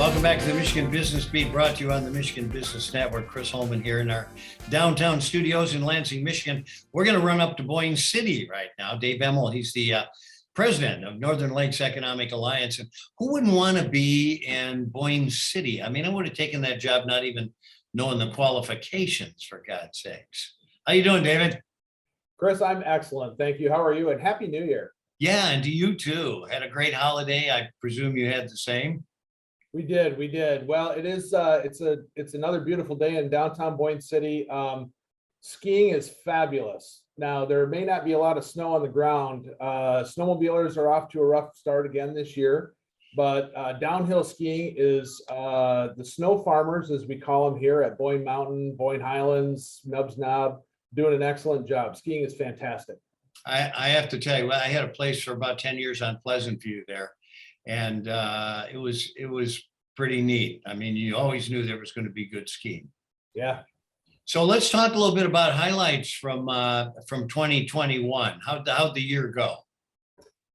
Welcome back to the Michigan Business Beat, brought to you on the Michigan Business Network. Chris Holman here in our downtown studios in Lansing, Michigan. We're going to run up to Boyne City right now. Dave Emmel, he's the president of Northern Lakes Economic Alliance. And who wouldn't want to be in Boyne City? I mean, I would have taken that job not even knowing the qualifications, for God's sakes. How you doing, David? Chris, I'm excellent. Thank you. How are you? And Happy New Year. Yeah, and to you too. Had a great holiday. I presume you had the same. We did. Well, it's another beautiful day in downtown Boyne City. Skiing is fabulous. Now, there may not be a lot of snow on the ground. Snowmobilers are off to a rough start again this year, but downhill skiing is the snow farmers, as we call them here at Boyne Mountain, Boyne Highlands, Nubs Knob, doing an excellent job. Skiing is fantastic. I have to tell you, I had a place for about 10 years on Pleasant View there. And it was pretty neat. I mean, you always knew there was going to be good skiing. Yeah. So let's talk a little bit about highlights from 2021. How'd the year go?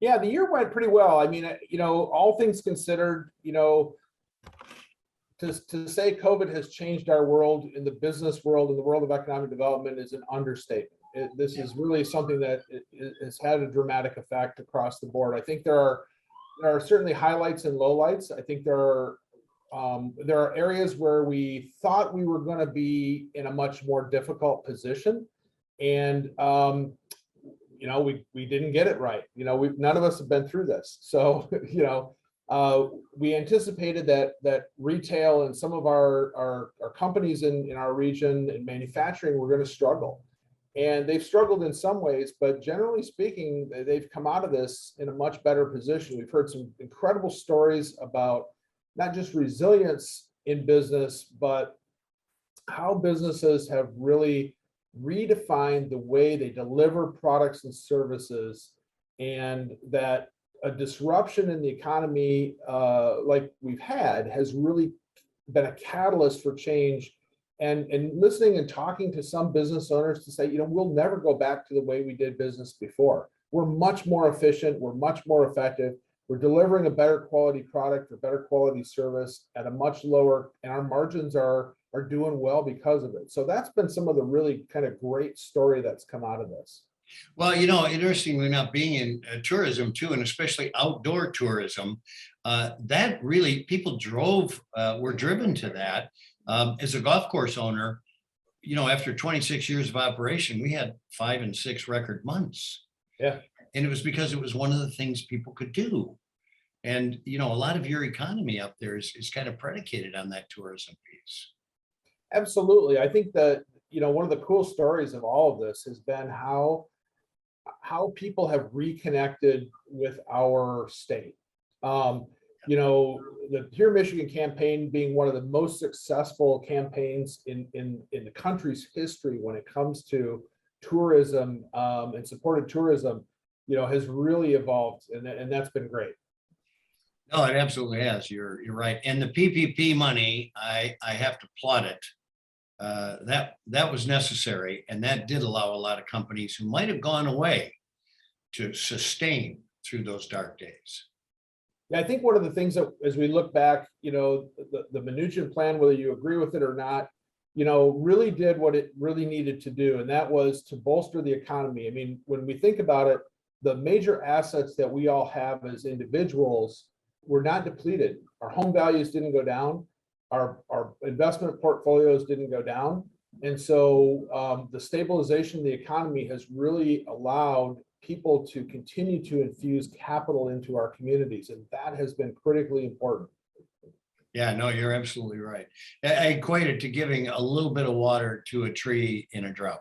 Yeah, the year went pretty well. I mean, all things considered, to say COVID has changed our world in the business world, in the world of economic development, is an understatement. This is really something that has had a dramatic effect across the board. I think there are certainly highlights and lowlights. I think there are areas where we thought we were going to be in a much more difficult position, and we didn't get it right. None of us have been through this, so we anticipated that retail and some of our companies in our region and manufacturing were going to struggle. And they've struggled in some ways, but generally speaking, they've come out of this in a much better position. We've heard some incredible stories about not just resilience in business, but how businesses have really redefined the way they deliver products and services, and that a disruption in the economy like we've had has really been a catalyst for change. And listening and talking to some business owners to say, we'll never go back to the way we did business before. We're much more efficient. We're much more effective. We're delivering a better quality product or better quality service at a much lower, and our margins are doing well because of it. So that's been some of the really kind of great story that's come out of this. Well, interestingly enough, being in tourism too, and especially outdoor tourism, that really people were driven to that. As a golf course owner, after 26 years of operation, we had 5 and 6 record months. Yeah. And it was because it was one of the things people could do. And, a lot of your economy up there is kind of predicated on that tourism piece. Absolutely. I think that, one of the cool stories of all of this has been how people have reconnected with our state. The Here Michigan campaign being one of the most successful campaigns in the country's history when it comes to tourism and supported tourism, has really evolved, and that's been great. No, it absolutely has. You're right. And the PPP money, I have to applaud it. That was necessary, and that did allow a lot of companies who might have gone away to sustain through those dark days. Yeah, I think one of the things that, as we look back, the Mnuchin plan, whether you agree with it or not, really did what it really needed to do, and that was to bolster the economy. I mean, when we think about it, the major assets that we all have as individuals were not depleted. Our home values didn't go down. Our investment portfolios didn't go down. And so the stabilization of the economy has really allowed people to continue to infuse capital into our communities, and that has been critically important. Yeah, no, you're absolutely right. I equate it to giving a little bit of water to a tree in a drought,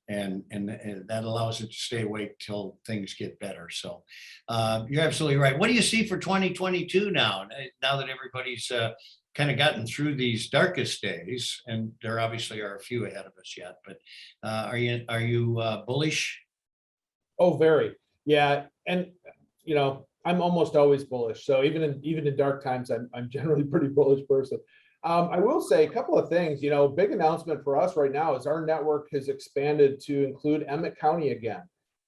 and that allows it to stay awake till things get better. So you're absolutely right. What do you see for 2022 now that everybody's kind of gotten through these darkest days, and there obviously are a few ahead of us yet, but are you bullish? Oh, very. Yeah. And, I'm almost always bullish. So even in dark times, I'm generally a pretty bullish person. I will say a couple of things. Big announcement for us right now is our network has expanded to include Emmett County again.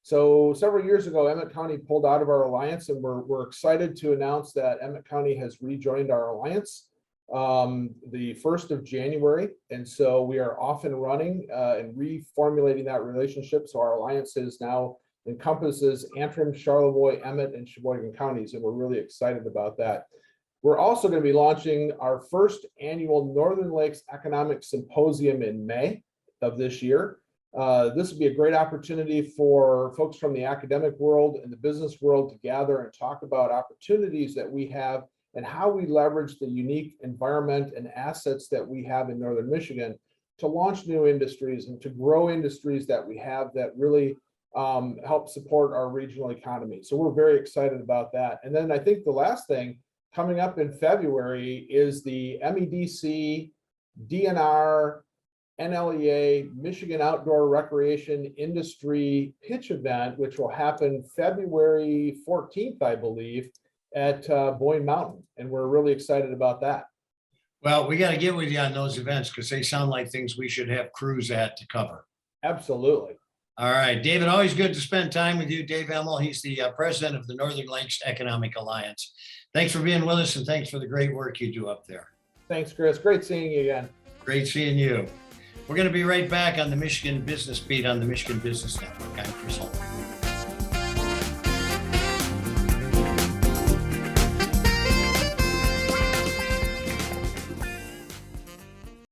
So several years ago, Emmett County pulled out of our alliance, and we're excited to announce that Emmett County has rejoined our alliance the 1st of January. And so we are off and running and reformulating that relationship. So our alliance is now encompasses Antrim, Charlevoix, Emmett, and Sheboygan counties, and we're really excited about that. We're also going to be launching our first annual Northern Lakes Economic Symposium in May of this year. This would be a great opportunity for folks from the academic world and the business world to gather and talk about opportunities that we have and how we leverage the unique environment and assets that we have in Northern Michigan to launch new industries and to grow industries that we have that really help support our regional economy. So we're very excited about that. And then I think the last thing coming up in February is the MEDC, DNR, NLEA, Michigan Outdoor Recreation Industry Pitch Event, which will happen February 14th, I believe, at Boyne Mountain. And we're really excited about that. Well, we got to get with you on those events because they sound like things we should have crews at to cover. Absolutely. All right, David, always good to spend time with you. Dave Emmel, he's the president of the Northern Lakes Economic Alliance. Thanks for being with us and thanks for the great work you do up there. Thanks, Chris. Great seeing you again. Great seeing you. We're going to be right back on the Michigan Business Beat on the Michigan Business Network. I'm Chris Holman.